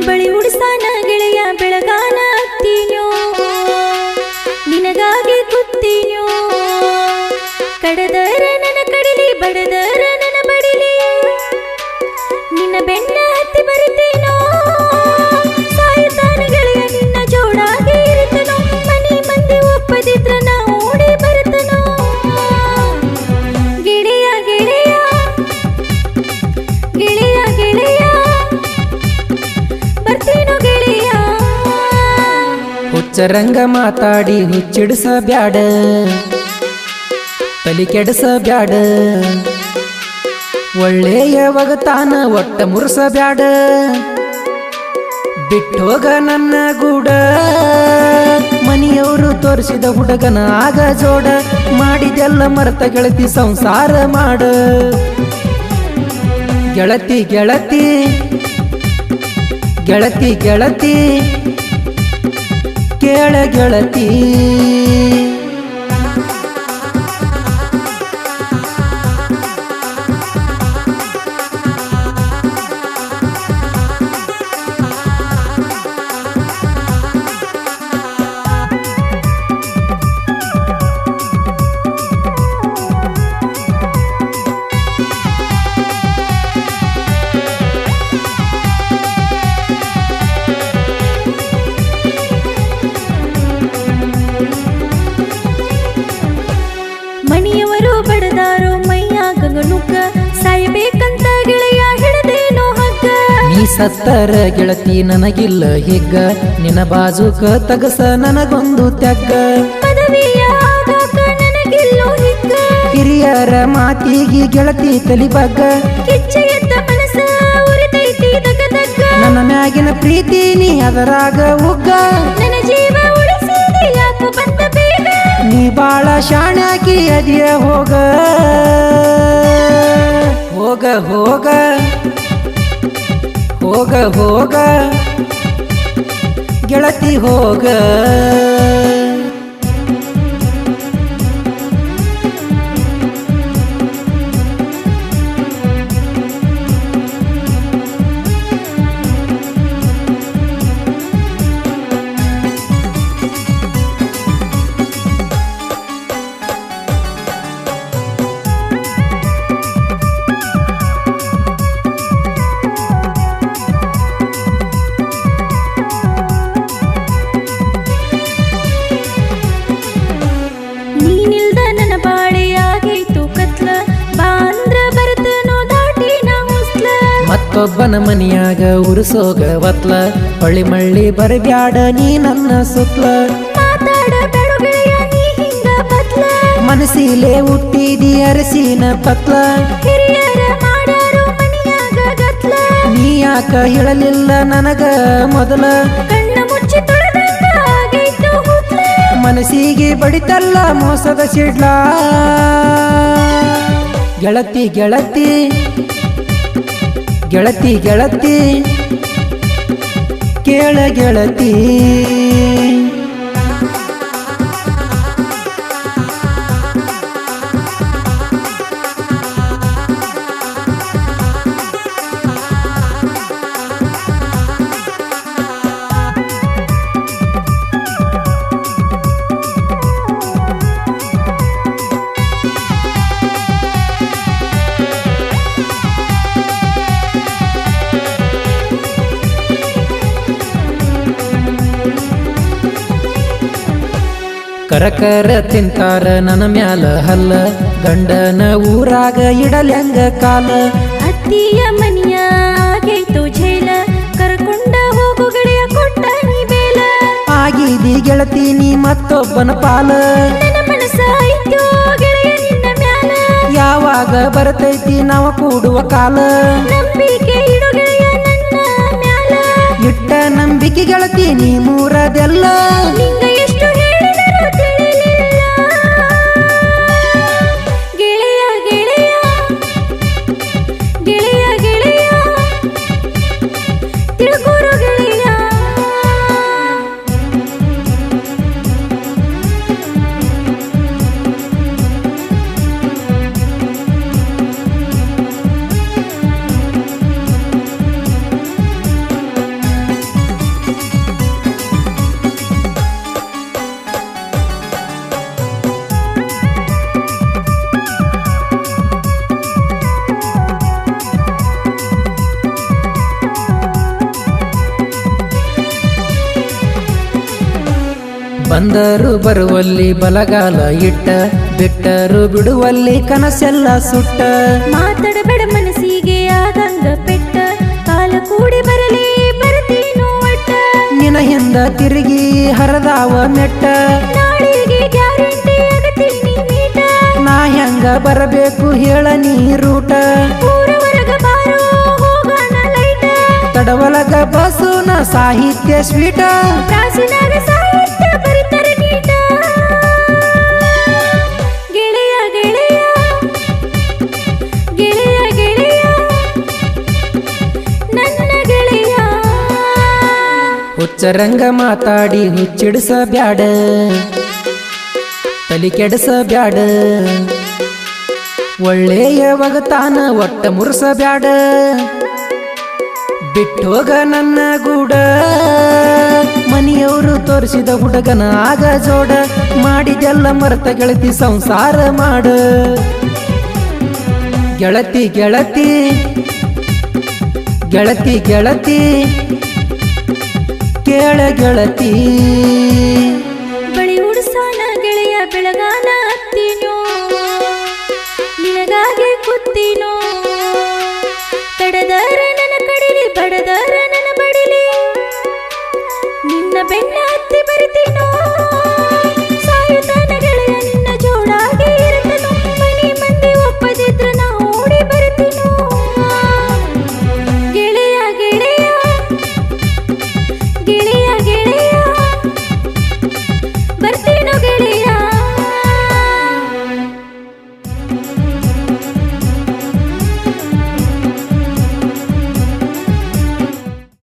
ಬಳಿ ಉಡ್ಸಾನ ಗೆಳೆಯ ಬೆಳಗಾನ ಹತ್ತೀನ್ಯೋ ನಿನಗಾಗಿ ಕೂತೀನ್ಯೋ ಕಡದರ ನನ್ನ ಕಡಿಲಿ ಬಡದರ ನನ್ನ ಬಡಿಲಿ ನಿನ್ನ ಬೆನ್ನ ಹತ್ತಿ ಬರುತ್ತೇನೋ ಸಾಯುತ್ತಾನ ಗೆಳೆಯ ನಿನ್ನ ಜೋಡಾಗಿ ಇರುತ್ತನೋ ಮನಿ ಮಂದಿ ಒಪ್ಪದಿದ್ರ ನಾ ಓಡಿ ಬರುತ್ತನೋ ಗೆಳೆಯ ಗೆಳೆಯ ಗೆಳೆಯ ಗೆಳೆಯ ಬರ್ತೀನೋ ಗೆಳೆಯ ಹುಚ್ಚರಂಗ ಮಾತಾಡಿ ಹುಚ್ಚಿಡಿಸಬ್ಯಾಡ ತಲಿ ಕೆಡಿಸಬ್ಯಾಡ ಒಳ್ಳೆಯ ಒಗತಾನ ಒಟ್ಟ ಮುರ್ಸಬ್ಯಾಡ ಬಿಟ್ಟೋಗ ನನ್ನ ಗೂಡ ಮನಿಯವರು ತೋರಿಸಿದ ಹುಡುಗನ ಆಗ ಜೋಡ ಮಾಡಿದೆಲ್ಲ ಮರೆತ ಗೆಳತಿ ಸಂಸಾರ ಮಾಡ ಗೆಳತಿ ಗೆಳತಿ ಗೆಳತಿ ಗೆಳತಿ ಕೇಳ ಗೆಳತಿ ಮನಿಯವರು ಬಡದಾರೋ ಮೈಯ ಗಂಗನುಗ್ಗ ಸಾಯಬೇಕಂತ ಗೆಳೆಯ ಹಿಡದೇನೋ ಹಗ್ಗ ನೀ ಸತ್ತರ ಗೆಳತಿ ನನಗಿಲ್ಲ ಹಿಗ್ಗ ನಿನ್ನ ಬಾಜುಕ ತಗಸ ನನಗೊಂದು ತೆಗ್ಗ ಪದವಿಯ ಆಗಾಕ ನನಗಿಲ್ಲೋ ಹಿಗ್ಗ ಹಿರಿಯರ ಮಾತಿಗೆ ಗೆಳತಿ ತಲಿಬಗ್ಗ ಕಿಚ್ಚ ಎದ್ದ ಮನಸ್ಸ ಉರಿದೈತಿ ದಗ ದಗ್ಗ ನನ್ನ ಮ್ಯಾಗಿನ ಪ್ರೀತಿ ನೀ ಅದರಾಗ ಉಗ್ಗ ನನ್ನ ಜೀವ ಉಳಿಸಿದೆ ಯಾಕೋ ಬಂದ ಬೇಗ ನೀ ಬಾಳ ಶಾಣ್ಯಾಕಿ ಅದಿಯ ಹೋಗ ಹೋಗ ಹೋಗ ಹೋಗ ಹೋಗ ಗೆಳತಿ ಹೋಗ ನೀನಿಲ್ದ ನನ್ನ ಬಾಳೆಯಾಗೈತು ಕತ್ಲ ಬಾಂದ್ರ ಬರ್ತನೋ ದಾಟಿ ನಾ ಹೊಸ್ಲ ಮತ್ತೊಬ್ಬನ ಮನಿಯಾಗ ಉರುಸೋಗ ಒತ್ಲ ಹೊಳ್ಳಿ ಮಳ್ಳಿ ಬರಬ್ಯಾಡ ನೀ ನನ್ನ ಸುತ್ಲ ಮಾತಾಡ ಬೇಡ ಗೆಳೆಯ ನೀ ಹಿಂಗ ಬತ್ಲ ಮನಸ್ಸಿಲೆ ಹುಟ್ಟಿದಿ ಅರಸಿನ ಪತ್ಲ ಹಿರಿಯರ ಮಾಡಾರೋ ಮನಿಯಾಗ ಗತ್ಲ ನೀ ಯಾಕ ಹೇಳಲಿಲ್ಲ ನನಗ ಮೊದಲ ಕಣ್ಣ ಮುಚ್ಚಿ ತೊಳೆದಂಗ ಆಗೈತು ಹುತ್ಲ ಮನಸ್ಸಿಗೆ ಬಡಿತಲ್ಲ ಮೋಸದ ಸಿಡ್ಲ ಗೆಳತಿ ಗೆಳತಿ ಗೆಳತಿ ಗೆಳತಿ ಕೇಳ ಗೆಳತಿ ಕರಕರ ತಿಂತಾರ ನನ್ನ ಮ್ಯಾಲ ಹಲ್ಲ ಗಂಡನ ಊರಾಗ ಇಡಲ್ಯಂಗ ಕಾಲ ಅತ್ತಿಯ ಮನಿಯ ಆಗೈತು ಝೇಲ ಕರ್ಕೊಂಡ ಹೋಗು ಗೆಳೆಯ ಕೊಟ್ಟ ನೀ ಬೇಲ ಆಗಿದಿ ಗೆಳತಿ ನೀ ಮತ್ತೊಬ್ಬನ ಪಾಲ ನನ್ನ ಮನಸ್ಸ ಐತೋ ಗೆಳೆಯ ನಿನ್ನ ಮ್ಯಾಲ ಯಾವಾಗ ಬರ್ತೈತಿ ನಾವು ಕೂಡುವ ಕಾಲ ನಂಬಿಕೆ ಇಡು ಗೆಳೆಯ ನನ್ನ ಅಂಜಿಕೆ ಗೆಳತಿ ನೀ ಮೂರದೆಲ್ಲ ನಿಂಗ ಎಷ್ಟು ಹೇಳಿದರೂ ತಿಳಿಲಿಲ್ಲ ಗೆಳೆಯ ಗೆಳೆಯ ಗೆಳೆಯ ಗೆಳೆಯ ತಿಳ್ಕೊರು ಗೆಳೆಯ ಬಂದರು ಬರುವಲ್ಲಿ ಬಲಗಾಲ ಇಟ್ಟ ಬಿಟ್ಟರು ಬಿಡುವಲ್ಲಿ ಕನಸೆಲ್ಲ ಸುಟ್ಟ ಮಾತಾಡಬೇಡ ಮನಸ್ಸಿಗೆ ಆದಂಗ ಪೆಟ್ಟ ಕಾಲ ಕೂಡಿ ಬರಲಿ ಬರ್ತೀನೋ ಒಟ್ಟ ನಿನ ಹಿಂದ ತಿರುಗಿ ಹರದಾವ ಮೆಟ್ಟ ನಾಳೆಗೆ ಗ್ಯಾರಂಟಿ ಆಗತೀನಿ ಮೀಟ ನಾ ಹೆಂಗ ಬರಬೇಕು ಹೇಳ ನೀ ರೂಟ ಊರವರೆಗ ಬಾರೋ ಹೋಗೋಣ ಲೈಟ ತಡವಲಗ ಬಸುನ ಸಾಹಿತ್ಯ ಸ್ವೀಟ ಪ್ರಾಸಿನಾಗ ಸಾಹಿತ್ಯ ಬರಿತಾರೆ ನೀಟ ಗೆಳೆಯ ಗೆಳೆಯ ಗೆಳೆಯ ಗೆಳೆಯ ನನ್ನ ಗೆಳೆಯ ಹುಚ್ಚರಂಗ ಮಾತಾಡಿ ಹುಚ್ಚಿಡಿಸ ಬ್ಯಾಡ ತಲಿ ಕೆಡಸ ಬ್ಯಾಡ ಒಳ್ಳೆಯ ಒಗತಾನ ಒಟ್ಟ ಮುರ್ಸ ಬ್ಯಾಡ ಬಿಟ್ಟೋಗ ನನ್ನ ಗೂಡ ಮನೆಯವರು ತೋರಿಸಿದ ಹುಡುಗನ ಆಗ ಜೋಡ ಮಾಡಿದೆಲ್ಲ ಮರೆತ ಗೆಳತಿ ಸಂಸಾರ ಮಾಡ ಗೆಳತಿ ಗೆಳತಿ ಗೆಳತಿ ಗೆಳತಿ ಕೇಳ ಗೆಳತಿ ಬಳಿ ಉಡ್ಸಾನ ಗೆಳೆಯ ಬೆಳಗಾನ ಹತ್ತಿನೋ ನಿನಗಾಗಿ ಕುತ್ತಿನೋ